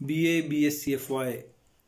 BA BSc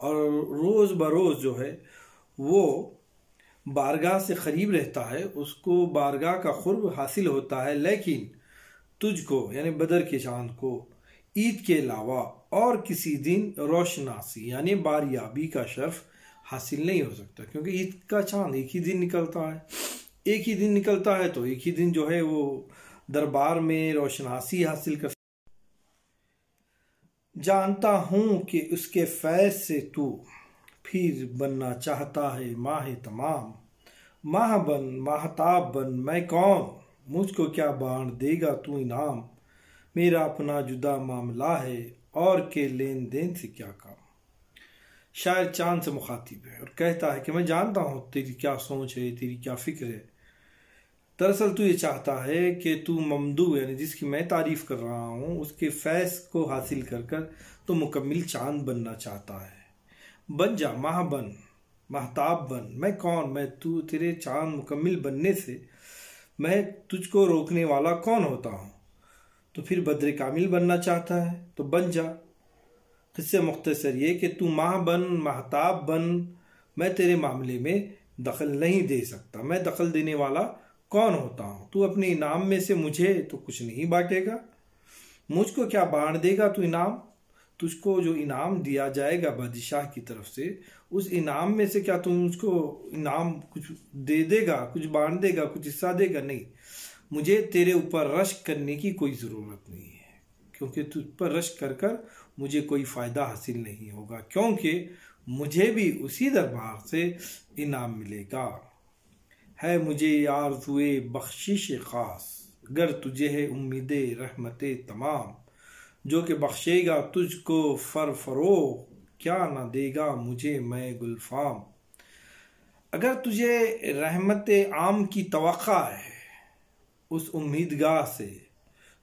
اور روز بروز جو ہے وہ بارگاہ سے قریب رہتا ہے، اس کو بارگاہ کا قرب حاصل ہوتا ہے، لیکن تجھ کو یعنی بدر کے چاند کو عید کے علاوہ اور کسی دن روشناسی یعنی باریابی کا شرف حاصل نہیں ہو سکتا، کیونکہ عید کا چاند ایک ہی دن نکلتا ہے، ایک ہی دن نکلتا ہے، تو ایک ہی دن جو ہے وہ دربار میں روشناسی حاصل کر جانتا ہوں کہ اس کے فیض سے تو پھر بننا چاہتا ہے ماہ تمام، ماہ بن ماہتاب بن میں کون، مجھ کو کیا بانٹ دے گا تو انعام، میرا اپنا جدا معاملہ ہے اور کے لین دین سے کیا کام۔ شاعر چاند سے مخاطب ہے اور کہتا ہے کہ میں جانتا ہوں تیری کیا سوچ ہے، تیری کیا فکر ہے۔ دراصل تو یہ چاہتا ہے کہ تو ممدوح یعنی جس کی میں تعریف کر رہا ہوں اس کے فیض کو حاصل کر کر تو مکمل چاند بننا چاہتا ہے۔ بن جا ماہ بن ماہتاب بن میں کون، میں تو تیرے چاند مکمل بننے سے میں تجھ کو روکنے والا کون ہوتا ہوں۔ تو پھر بدر کامل بننا چاہتا ہے تو بن جا۔ قصے مختصر یہ کہ تو ماہ بن ماہتاب بن، میں تیرے معاملے میں دخل نہیں دے سکتا، میں دخل دینے والا کون ہوتا ہوں۔ تو اپنے انعام میں سے مجھے تو کچھ نہیں بانٹے گا، مجھ کو کیا بانٹ دے گا تو انعام، تجھ کو جو انعام دیا جائے گا بادشاہ کی طرف سے اس انعام میں سے کیا تم مجھ کو انعام کچھ دے دے گا، کچھ بانٹ دے گا، کچھ حصہ دے گا؟ نہیں، مجھے تیرے اوپر رشک کرنے کی کوئی ضرورت نہیں ہے، کیونکہ تجھ پر رشک کر کر مجھے کوئی فائدہ حاصل نہیں ہوگا، کیونکہ مجھے بھی اسی دربار سے انعام ملے گا۔ ہے مجھے آرزوئے بخشش خاص، گر تجھے ہے امید رحمت تمام، جو کہ بخشے گا تجھ کو فروغ، کیا نہ دے گا مجھے میں گلفام۔ اگر تجھے رحمت عام کی توقع ہے اس امیدگاہ سے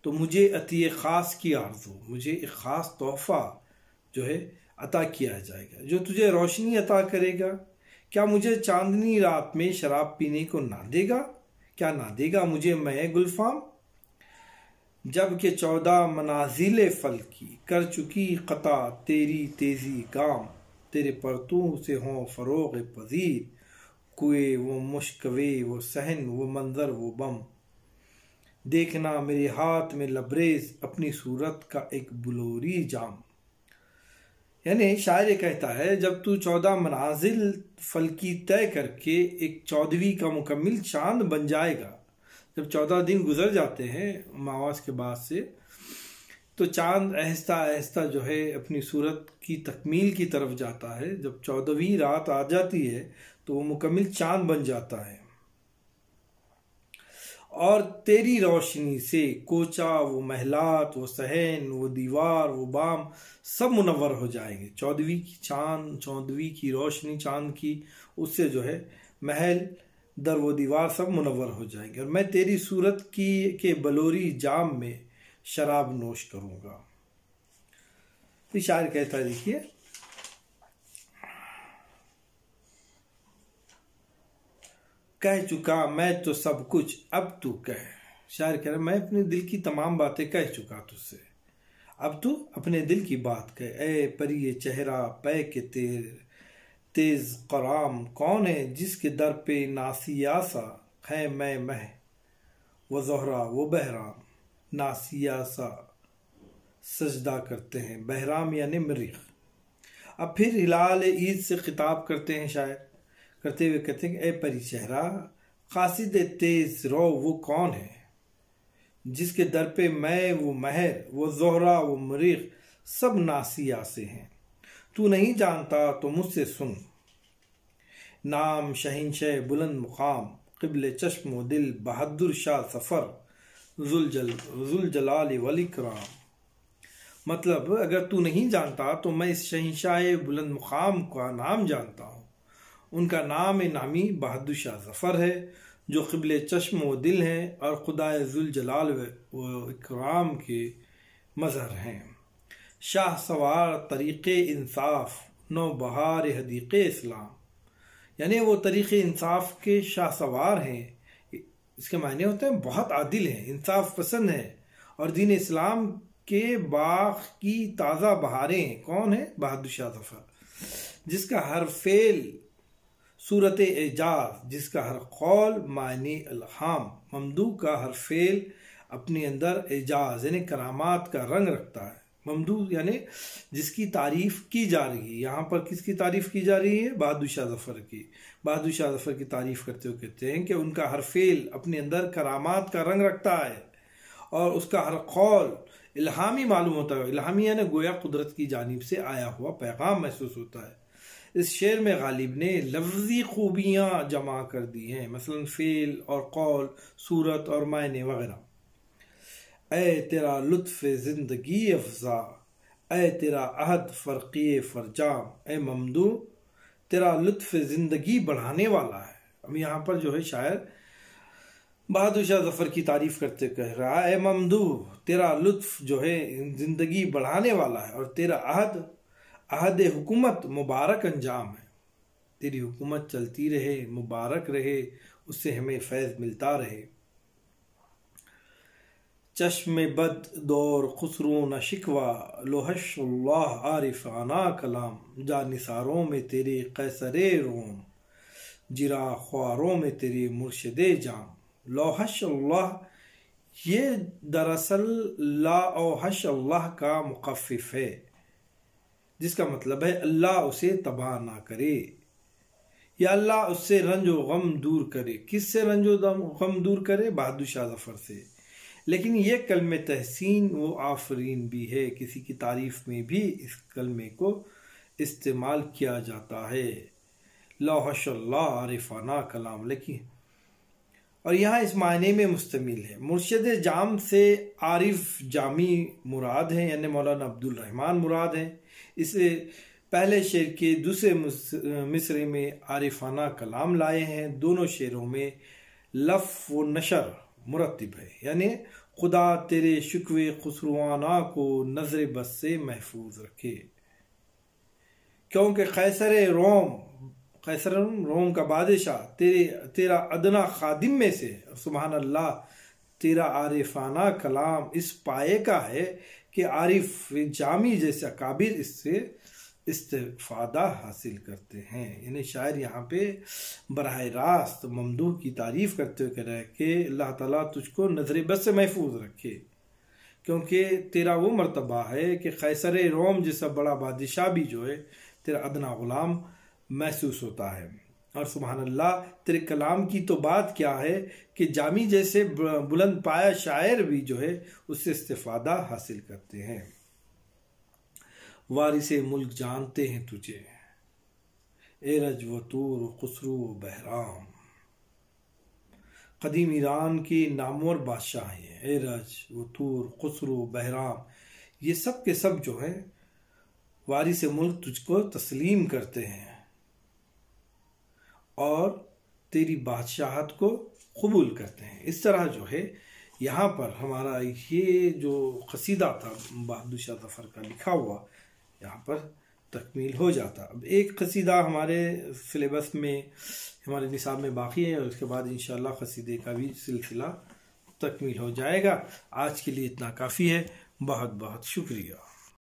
تو مجھے عطیہ خاص کی آرزو، مجھے ایک خاص تحفہ جو ہے عطا کیا جائے گا جو تجھے روشنی عطا کرے گا۔ کیا مجھے چاندنی رات میں شراب پینے کو نہ دے گا، کیا نہ دے گا مجھے میں گلفام؟ جب کہ 14 منازل فلکی کر چکی قطع تیری تیزی گام، تیرے پرتوں سے ہوں فروغ پذیر، کوئے وہ مشکوے وہ صحن وہ منظر وہ بم، دیکھنا میرے ہاتھ میں لبریز اپنی صورت کا ایک بلوری جام۔ یعنی شاعر یہ کہتا ہے جب تو 14 منازل فلکی طے کر کے ایک 14ویں کا مکمل چاند بن جائے گا، جب 14 دن گزر جاتے ہیں امواس کے بعد سے تو چاند آہستہ آہستہ جو ہے اپنی صورت کی تکمیل کی طرف جاتا ہے، جب 14ویں رات آ جاتی ہے تو وہ مکمل چاند بن جاتا ہے، اور تیری روشنی سے کوچا وہ محلات وہ صحن وہ دیوار وہ بام سب منور ہو جائیں گے۔ 14ویں کی روشنی چاند کی، اس سے جو ہے محل در و دیوار سب منور ہو جائیں گے، اور میں تیری صورت کی کے بلوری جام میں شراب نوش کروں گا۔ تو شاعر کہتا ہے دیکھیے، کہہ چکا میں تو سب کچھ اب تو کہہ، شاعر کہہ رہا میں اپنے دل کی تمام باتیں کہہ چکا تجھ سے، اب تو اپنے دل کی بات کہہ۔ اے پری چہرہ پے کے تیز قرام، کون ہے جس کے در پہ ناسیاسا ہے میں مہ وہ زہرا وہ بہرام، ناسیاسا سجدہ کرتے ہیں، بہرام یعنی مریخ۔ اب پھر ہلال عید سے خطاب کرتے ہیں شاعر، کرتے ہوئے کہتے ہیں کہ اے پری چہرہ قاصد تیز رو وہ کون ہے جس کے در پہ میں وہ مہر وہ زہرا وہ مریخ سب ناسیہ سے ہیں، تو نہیں جانتا تو مجھ سے سن، نام شہنشہ بلند مقام قبل چشم و دل بہادر شاہ سفر ذوالجلال والاکرام۔ مطلب اگر تو نہیں جانتا تو میں اس شہنشاہ بلند مقام کا نام جانتا ہوں، ان کا نام نامی بہادر شاہ ظفر ہے جو قبل چشم و دل ہیں اور خدائے ذوالجلال و اکرام کے مظہر ہیں۔ شاہ سوار طریق انصاف نو بہار حدیق اسلام، یعنی وہ طریق انصاف کے شاہ سوار ہیں، اس کے معنی ہوتے ہیں بہت عادل ہیں، انصاف پسند ہیں، اور دین اسلام کے باغ کی تازہ بہاریں ہیں۔ کون ہے؟ بہادر شاہ ظفر۔ جس کا ہر فعل صورت اعجاز، جس کا ہر قول معنی الہام۔ ممدوح کا ہر فعل اپنے اندر اعجاز یعنی کرامات کا رنگ رکھتا ہے۔ ممدوح یعنی جس کی تعریف کی جا رہی ہے۔ یہاں پر کس کی تعریف کی جا رہی ہے؟ بہادر شاہ ظفر کی۔ بہادر شاہ ظفر کی تعریف کرتے ہوئے کہتے ہیں کہ ان کا ہر فعل اپنے اندر کرامات کا رنگ رکھتا ہے اور اس کا ہر قول الہامی معلوم ہوتا ہے۔ الہامی یعنی گویا قدرت کی جانب سے آیا ہوا پیغام محسوس ہوتا ہے۔ اس شعر میں غالب نے لفظی خوبیاں جمع کر دی ہیں، مثلا فعل اور قول، صورت اور معنی وغیرہ۔ اے تیرا لطف زندگی افزا، اے تیرا عہد فرقی فرجام۔ اے ممدوح تیرا لطف زندگی بڑھانے والا ہے۔ اب یہاں پر جو ہے شاعر بہادر شاہ ظفر کی تعریف کرتے کہہ رہا ہے، اے ممدوح تیرا لطف جو ہے زندگی بڑھانے والا ہے، اور تیرا عہد حکومت مبارک انجام ہے۔ تیری حکومت چلتی رہے، مبارک رہے، اس سے ہمیں فیض ملتا رہے۔ چشم بد دور خسرو نہ شکوا، لوحش اللہ عارفانہ کلام۔ جا نثاروں میں تیرے قیصر روم، جرا خواروں میں تیرے مرشد جام۔ لوحش اللہ یہ دراصل لا اوحش اللہ کا مخفف ہے، جس کا مطلب ہے اللہ اسے تباہ نہ کرے یا اللہ اس سے رنج و غم دور کرے۔ کس سے رنج و غم دور کرے؟ بہادر شاہ ظفر سے۔ لیکن یہ کلمہ تحسین و آفرین بھی ہے، کسی کی تعریف میں بھی اس کلمے کو استعمال کیا جاتا ہے، لوحش اللہ عارفانہ کلام۔ لیکن اور یہاں اس معنی میں مشتمل ہے۔ مرشد جام سے عارف جامی مراد ہیں، یعنی مولانا عبدالرحمن مراد ہیں۔ اس پہلے شعر کے دوسرے مصرے میں عارفانہ کلام لائے ہیں۔ دونوں شعروں میں لف و نشر مرتب ہے، یعنی خدا تیرے شکوے خسروانہ کو نظر بد سے محفوظ رکھے، کیونکہ قیصر روم کا بادشاہ تیرا ادنا خادم میں سے، سبحان اللہ، تیرا عارفانہ کلام اس پائے کا ہے کہ عارف جامی جیسے اکابر اس سے استفادہ حاصل کرتے ہیں۔ یعنی شاعر یہاں پہ براہ راست ممدوح کی تعریف کرتے ہوئے کہہ رہا ہے کہ اللہ تعالیٰ تجھ کو نظر بد سے محفوظ رکھے، کیونکہ تیرا وہ مرتبہ ہے کہ قیصر روم جیسا بڑا بادشاہ بھی جو ہے تیرا ادنا غلام محسوس ہوتا ہے۔ اور سبحان اللہ، تیرے کلام کی تو بات کیا ہے کہ جامی جیسے بلند پایا شاعر بھی جو ہے اس سے استفادہ حاصل کرتے ہیں۔ وارث ملک جانتے ہیں تجھے، ایرج و طور خسرو و بہرام۔ قدیم ایران کے نامور بادشاہ ہیں، ایرج و طور خسرو و بہرام، یہ سب کے سب جو ہے وارث ملک تجھ کو تسلیم کرتے ہیں اور تیری بادشاہت کو قبول کرتے ہیں۔ اس طرح جو ہے یہاں پر ہمارا یہ جو قصیدہ تھا بہادر شاہ ظفر کا لکھا ہوا یہاں پر تکمیل ہو جاتا۔ اب ایک قصیدہ ہمارے سلیبس میں، ہمارے نصاب میں باقی ہے، اور اس کے بعد انشاءاللہ قصیدے کا بھی سلسلہ تکمیل ہو جائے گا۔ آج کے لیے اتنا کافی ہے، بہت بہت شکریہ۔